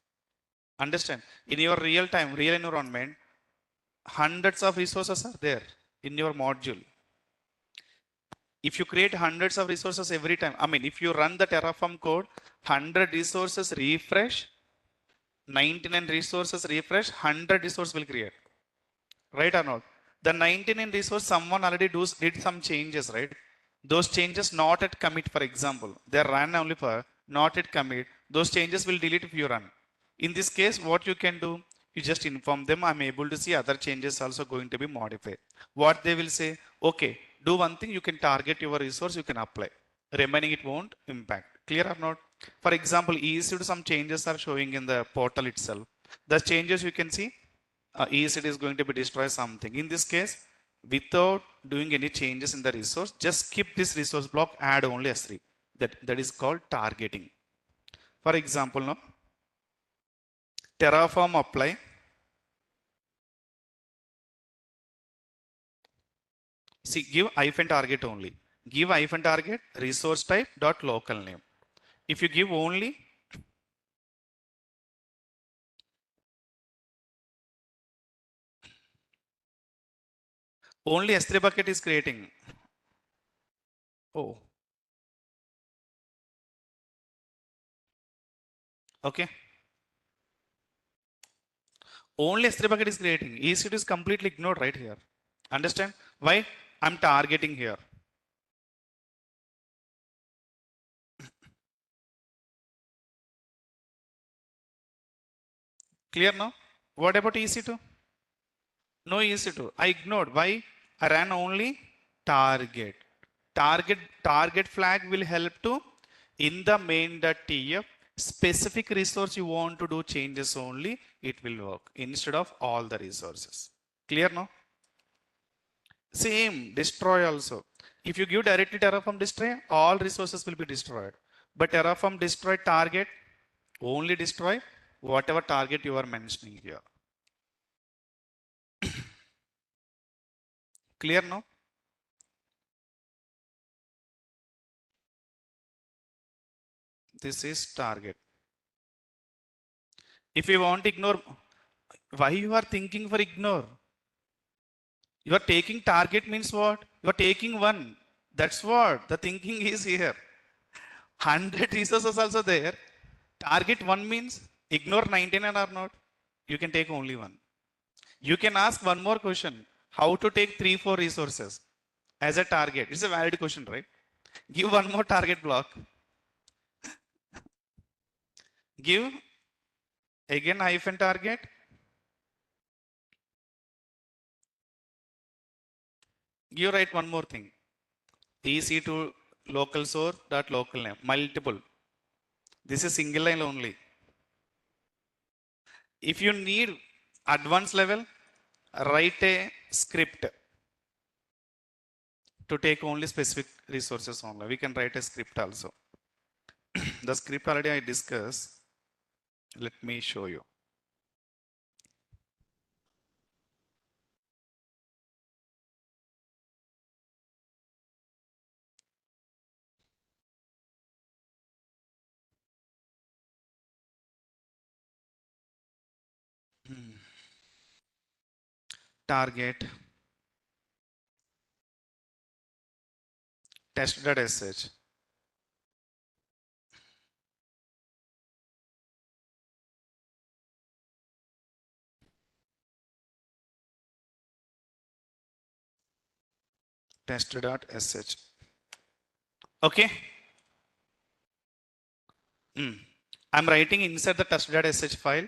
Understand? In your real time, real environment, hundreds of resources are there in your module. If you create hundreds of resources every time, I mean, if you run the Terraform code, 100 resources refresh, 99 resources refresh, 100 resources will create. Right or not? The 99 resource, someone already did some changes, right? Those changes not at commit, for example. They run only for not at commit. Those changes will delete if you run. In this case, what you can do, you just inform them, I'm able to see other changes also going to be modified. What they will say, okay, do one thing, you can target your resource, you can apply. Remaining it won't impact. Clear or not? For example, EC2 some changes are showing in the portal itself. The changes you can see, EC2 is going to be destroy something. In this case, without doing any changes in the resource, just skip this resource block, add only S3. That is called targeting. For example, now, Terraform apply. See, give hyphen target only. Give hyphen target resource type dot local name. If you give only S3 bucket is creating. Oh. Okay. Only S3 bucket is creating. EC2 is completely ignored right here. Understand? Why? I'm targeting here. Clear now? What about EC2? No EC2. I ignored. Why? I ran only target. Target flag will help to in the main.tf specific resource you want to do changes only, it will work instead of all the resources. Clear now? Same, destroy also. If you give directly Terraform destroy, all resources will be destroyed. But Terraform destroy target, only destroy whatever target you are mentioning here. Clear now? This is target. If you want ignore, why you are thinking for ignore? You are taking target means what? You are taking one. That's what the thinking is here. 100 resources also there. Target one means ignore 99 or not. You can take only one. You can ask one more question. How to take 3-4 resources as a target? It's a valid question, right? Give one more target block. Give again hyphen target. You write one more thing. EC to local source dot local name. Multiple. This is single line only. If you need advanced level, write a script to take only specific resources only. We can write a script also. The script already I discussed. Let me show you. Target test.sh. Test.sh. Okay. I'm writing inside the test.sh file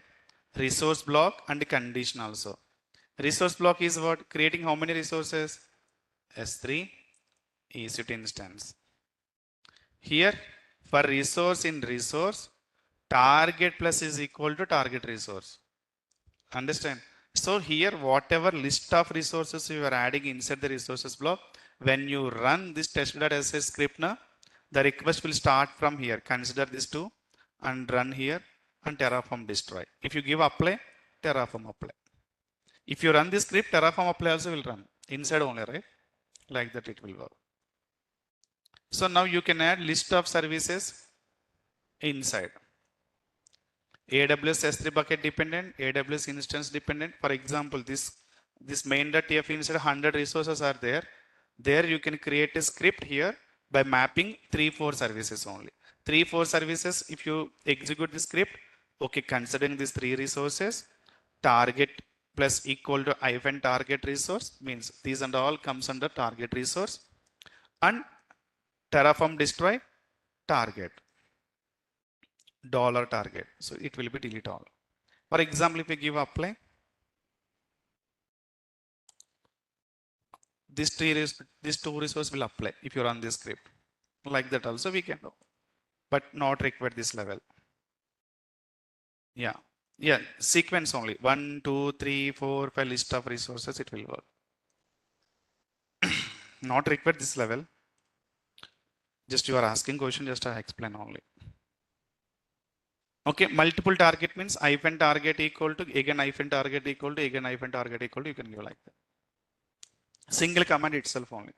resource block and condition also. Resource block is what? Creating how many resources? S3 EC2 instance. Here for resource in resource, target plus is equal to target resource. Understand? So here whatever list of resources you are adding inside the resources block, when you run this test.sh script now, the request will start from here. Consider this two and run here and Terraform destroy. If you give apply, Terraform apply. If you run this script, Terraform apply also will run inside only, right? Like that it will work. So now you can add list of services inside. AWS S3 bucket dependent, AWS instance dependent. For example, this main.tf inside 100 resources are there. There you can create a script here by mapping 3-4 services only. 3-4 services, if you execute the script, okay, considering these 3 resources, target plus equal to hyphen target resource means these and all comes under target resource, and Terraform destroy target dollar target. So it will be delete all. For example, if we give apply, this two resource will apply if you run this script. Like that also we can do, but not require this level. Yeah. Yeah, sequence only. 1, 2, 3, 4, 5 list of resources, it will work. Not require this level. Just you are asking question, just I explain only. Okay, multiple target means hyphen target equal to again hyphen target equal to again hyphen target equal to, you can give like that. Single command itself only.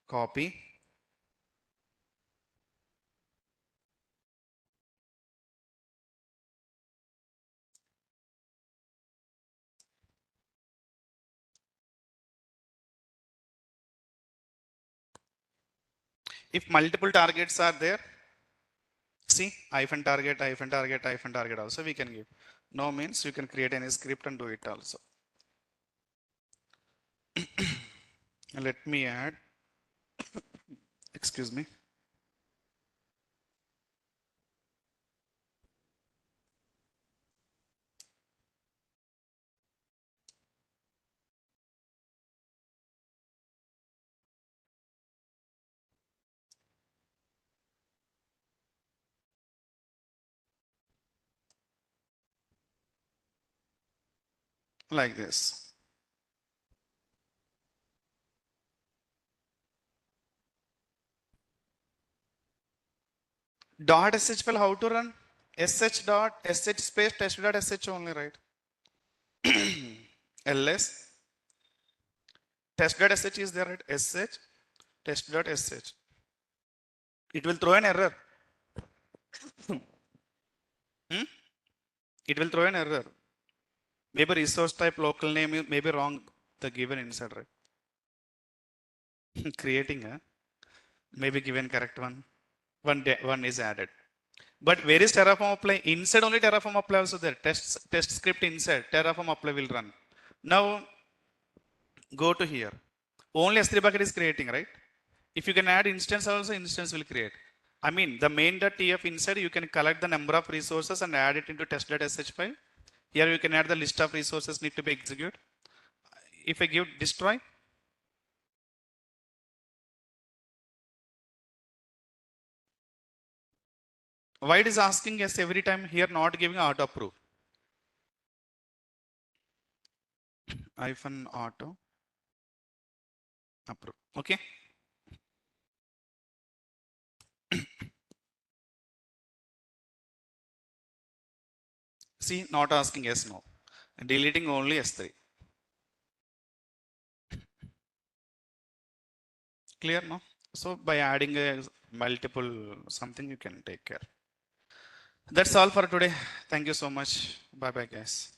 Copy. If multiple targets are there, see hyphen target, hyphen target, hyphen target also we can give. No means you can create any script and do it also. Let me add, excuse me. Like this. Dot sh file how to run? Sh dot sh space test dot sh only, right? ls test dot sh is there, right? Sh test dot sh. It will throw an error. It will throw an error. Maybe resource type local name may be wrong, the given inside, right? Creating a maybe given correct one. One is added. But where is Terraform apply? Inside only Terraform apply also there. Test script inside Terraform apply will run. Now go to here. Only S3 bucket is creating, right? If you can add instance also, instance will create. I mean, the main.tf inside, you can collect the number of resources and add it into test.sh file. Here you can add the list of resources need to be executed. If I give destroy, why it is asking yes every time here, not giving auto approve? Hyphen auto approve. Okay. See, not asking yes, no. Deleting only S3. Clear, no? So by adding a multiple something, you can take care. That's all for today. Thank you so much. Bye bye, guys.